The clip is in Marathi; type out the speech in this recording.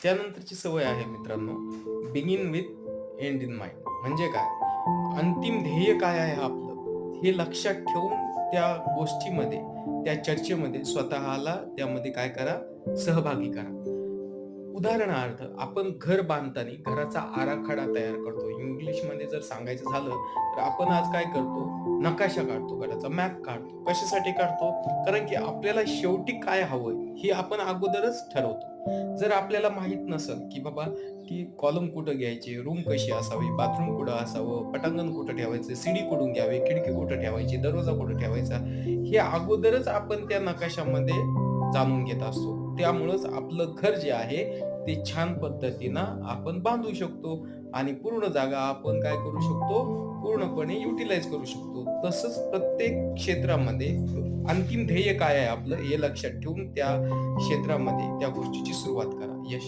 त्यानंतरची सवय आहे मित्रांनो, begin with and in mind. म्हणजे काय? अंतिम ध्येय काय आहे आपलं, हे लक्षात ठेवून त्या गोष्टीमध्ये, त्या चर्चेमध्ये स्वतःला त्यामध्ये काय करा, सहभागी करा. उदाहरणार्थ आपण घर बांधताना घराचा आराखडा तयार करतो. इंग्लिशमध्ये जर सांगायचं झालं, तर आपण आज काय करतो, नकाशा काढतो, घराचा मॅप काढतो. कशासाठी काढतो? कारण की आपल्याला शेवटी काय हवंय, हे आपण अगोदरच ठरवतो. जर आपल्याला माहीत नसेल, की बाबा की कॉलम कुठं घ्यायचे, रूम कशी असावी, बाथरूम कुठं असावं, पटांगण कुठं ठेवायचं, सीडी कुठून घ्यावी, खिडकी कुठं ठेवायची, दरवाजा कुठं ठेवायचा, हे अगोदरच आपण त्या नकाशामध्ये जाणून घेत असतो. त्यामुळंच आपलं घर जे आहे, ते छान पद्धतीनं आपण बांधू शकतो आणि पूर्ण जागा आपण काय करू शकतो, पूर्णपणे युटिलाइज करू शकतो. तसंच प्रत्येक क्षेत्रामध्ये अंतिम ध्येय काय आहे आपलं, हे लक्षात ठेवून त्या क्षेत्रामध्ये त्या गोष्टीची सुरुवात करा. यश